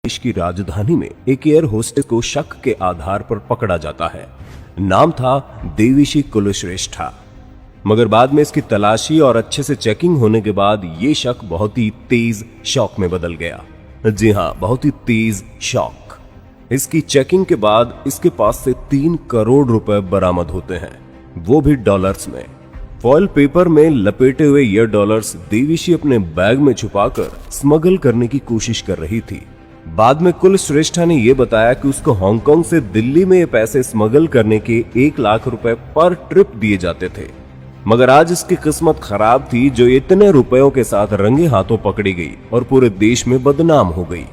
देश की राजधानी में एक एयर होस्टेस को शक के आधार पर पकड़ा जाता है। नाम था देविशी कुलश्रेष्ठा। मगर बाद में इसकी तलाशी और अच्छे से चेकिंग होने के बाद ये शक बहुत ही तेज शौक में बदल गया। जी हाँ, बहुत ही तेज शौक। इसकी चेकिंग के बाद इसके पास से 3 करोड़ रुपए बरामद होते हैं, वो भी डॉलर्स में। फॉइल पेपर में लपेटे हुए ये डॉलर्स देविशी अपने बैग में छुपाकर स्मगल करने की कोशिश कर रही थी। बाद में कुलश्रेष्ठा ने यह बताया कि उसको हांगकांग से दिल्ली में ये पैसे स्मगल करने के 1 लाख रुपए पर ट्रिप दिए जाते थे। मगर आज इसकी किस्मत खराब थी जो इतने रुपयों के साथ रंगे हाथों पकड़ी गई और पूरे देश में बदनाम हो गई।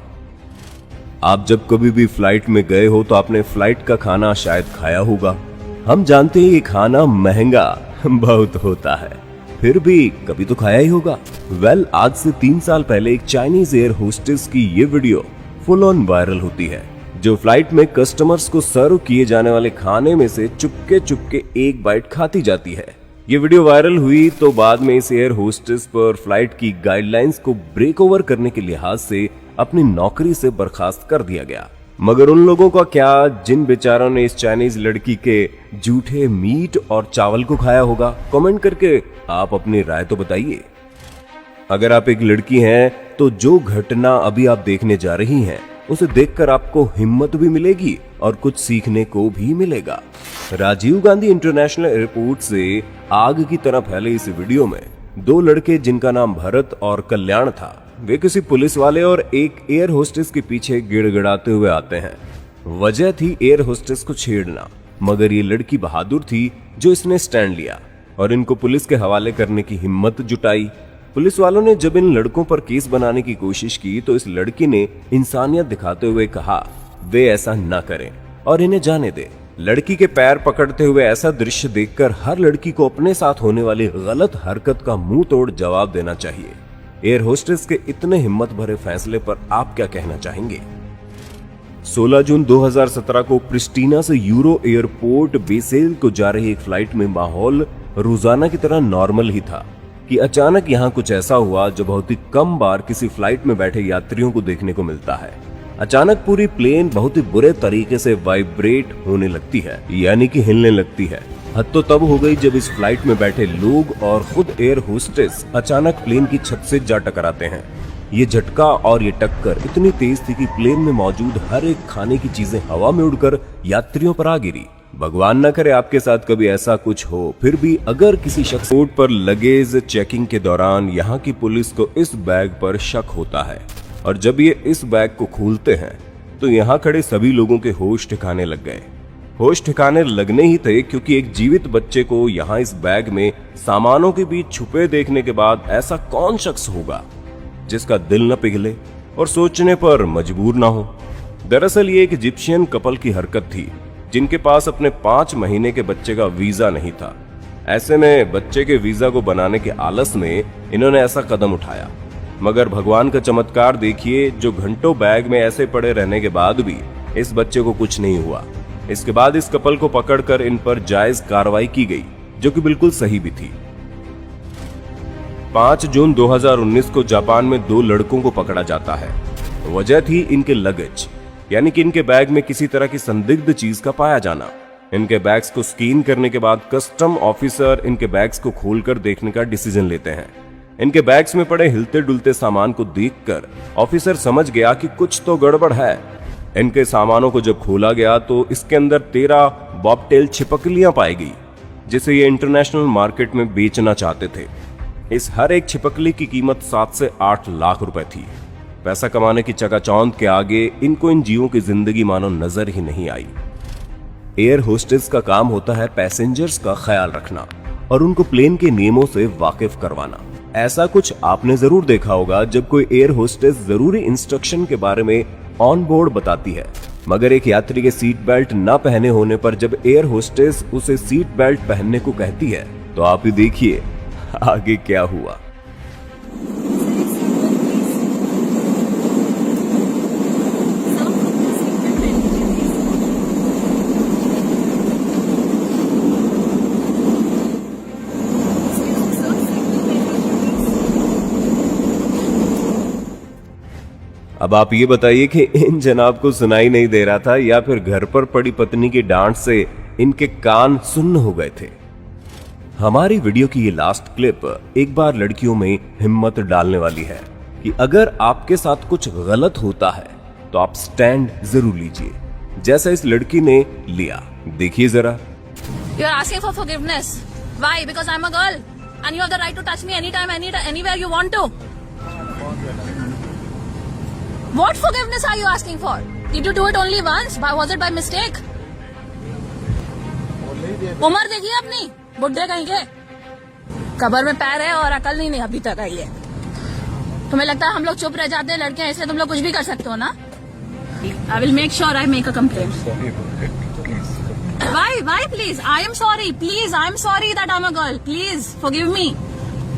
आप जब कभी भी फ्लाइट में गए हो तो आपने फ्लाइट का खाना शायद खाया होगा। हम जानते हैं ये खाना महंगा बहुत होता है, फिर भी कभी तो खाया ही होगा। आज से 3 साल पहले एक चाइनीज एयर होस्टेस की ये वीडियो फुल ऑन वायरल होती है, जो फ्लाइट में कस्टमर्स को सर्व किए जाने वाले खाने में से चुपके एक बाइट खाती जाती है। ये वीडियो वायरल हुई तो बाद में इस एयर होस्टेस पर फ्लाइट की गाइडलाइंस को ब्रेक ओवर करने के लिहाज से अपनी नौकरी से बर्खास्त कर दिया गया। मगर उन लोगों का क्या जिन बेचारों ने इस चाइनीज लड़की के जूठे मीट और चावल को खाया होगा? कमेंट करके आप अपनी राय तो बताइए। अगर आप एक लड़की हैं तो जो घटना अभी आप देखने जा रही हैं उसे देखकर आपको हिम्मत भी मिलेगी और कुछ सीखने को भी मिलेगा। राजीव गांधी इंटरनेशनल एयरपोर्ट से आग की तरह फैले इस वीडियो में 2 लड़के जिनका नाम भरत और कल्याण था, वे किसी पुलिस वाले और एक एयर होस्टेस के पीछे गिड़गिड़ाते हुए आते हैं। वजह थी एयर होस्टेस को छेड़ना, मगर ये लड़की बहादुर थी जो इसने स्टैंड लिया और इनको पुलिस के हवाले करने की हिम्मत जुटाई। पुलिस वालों ने जब इन लड़कों पर केस बनाने की कोशिश की तो इस लड़की ने इंसानियत दिखाते हुए कहा वे ऐसा ना करें और इन्हें जाने दे। लड़की के पैर पकड़ते हुए ऐसा दृश्य देखकर हर लड़की को अपने साथ होने वाली गलत हरकत का मुंह तोड़ जवाब देना चाहिए। एयर होस्टेस के इतने हिम्मत भरे फैसले पर आप क्या कहना चाहेंगे? 16 जून 2017 को प्रिस्टीना से यूरो एयरपोर्ट बेसेल को जा रही एक फ्लाइट में माहौल रोजाना की तरह नॉर्मल ही था कि अचानक यहाँ कुछ ऐसा हुआ जो बहुत ही कम बार किसी फ्लाइट में बैठे यात्रियों को देखने को मिलता है। अचानक पूरी प्लेन बहुत ही बुरे तरीके से वाइब्रेट होने लगती है, यानी कि हिलने लगती है। हद तो तब हो गई जब इस फ्लाइट में बैठे लोग और खुद एयर होस्टेस अचानक प्लेन की छत से जा टकराते हैं। ये झटका और ये टक्कर इतनी तेज थी कि प्लेन में मौजूद हर एक खाने की चीजें हवा में उड़कर यात्रियों पर आ गिरी। भगवान न करे आपके साथ कभी ऐसा कुछ हो। फिर भी अगर किसी शख्स बोर्ड पर लगेज चेकिंग के दौरान यहाँ की पुलिस को इस बैग पर शक होता है और जब ये इस बैग को खोलते हैं तो यहाँ खड़े सभी लोगों के होश ठिकाने लग गए। होश ठिकाने लगने ही थे क्योंकि एक जीवित बच्चे को यहाँ इस बैग में सामानों के बीच छुपे देखने के बाद ऐसा कौन शख्स होगा जिसका दिल न पिघले और सोचने पर मजबूर ना हो। दरअसल ये एक इजिप्शियन कपल की हरकत थी जिनके पास अपने 5 महीने के बच्चे का वीजा नहीं था। ऐसे में बच्चे के वीजा को बनाने के आलस में इन्होंने ऐसा कदम उठाया। मगर भगवान का चमत्कार देखिए, जो घंटों बैग में ऐसे पड़े रहने के बाद भी इस बच्चे को कुछ नहीं हुआ। इसके बाद इस कपल को पकड़कर इन पर जायज कार्रवाई की गई, जो कि बिल्कुल सही भी थी। 5 जून 2019 को जापान में 2 लड़कों को पकड़ा जाता है। वजह थी इनके लगेज, यानी कि इनके बैग में किसी तरह की संदिग्ध चीज का पाया जाना। इनके बैग्स को स्कैन करने के बाद कस्टम ऑफिसर इनके बैग्स को खोलकर देखने का डिसीजन लेते हैं। इनके बैग्स में पड़े हिलते डुलते सामान को देखकर ऑफिसर समझ गया कि कुछ तो गड़बड़ है। इनके सामानों को जब खोला गया तो इसके अंदर 13 बॉबटेल छिपकलियां पाई गई, जिसे ये इंटरनेशनल मार्केट में बेचना चाहते थे। इस हर एक छिपकली की कीमत 7 से 8 लाख रुपए थी। पैसा कमाने की चकाचौंध के आगे इनको इन जीवों की जिंदगी मानो नजर ही नहीं आई। एयर होस्टेस का काम होता है पैसेंजर्स का ख्याल रखना और उनको प्लेन के नियमों से वाकिफ करवाना। ऐसा कुछ आपने जरूर देखा होगा जब कोई एयर होस्टेस जरूरी इंस्ट्रक्शन के बारे में ऑन बोर्ड बताती है, मगर एक यात्री के सीट बेल्ट न पहने होने पर जब एयर होस्टेस उसे सीट बेल्ट पहनने को कहती है तो आप ही देखिए आगे क्या हुआ। अब अब आप ये बताइए कि इन जनाब को सुनाई नहीं दे रहा था या फिर घर पर पड़ी पत्नी की डांट से इनके कान सुन्न हो गए थे। हमारी वीडियो की ये लास्ट क्लिप एक बार लड़कियों में हिम्मत डालने वाली है कि अगर आपके साथ कुछ गलत होता है तो आप स्टैंड जरूर लीजिए, जैसा इस लड़की ने लिया। देखिए जरा। You are asking for forgiveness. Why? Because I'm a girl and you have the right to touch me anytime, anywhere you want to. What forgiveness are you asking for? Did you do it only once? Was it by mistake? उम्र देखिए अपनी, बुढ़े कहीं के, कब्र में पैर है और अकल नहीं अभी तक आई है। तुम्हें लगता है हम लोग चुप रह जाते हैं लड़के, ऐसे तुम लोग कुछ भी कर सकते हो ना? I will make sure I make a complaint. Why please? I am sorry. Please, I am sorry that I'm a girl. Please forgive me.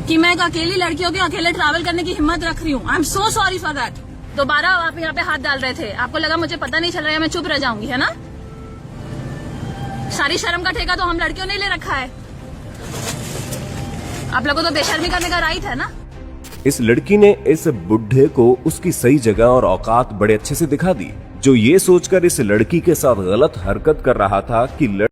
कि मैं एक अकेली लड़की होकर अकेले ट्रैवल करने की हिम्मत रख रही हूँ। I am so sorry for that. दोबारा आप यहाँ पे हाथ डाल रहे थे, आपको लगा मुझे पता नहीं चल रहा है, मैं चुप रह जाऊंगी, है ना? सारी शर्म का ठेका तो हम लड़कियों ने ले रखा है। आप लोगों को तो बेशर्मी करने का राइट है ना? इस लड़की ने इस बुढ़े को उसकी सही जगह और औकात बड़े अच्छे से दिखा दी, जो ये सोचकर इस लड़की के साथ गलत हरकत कर रहा था कि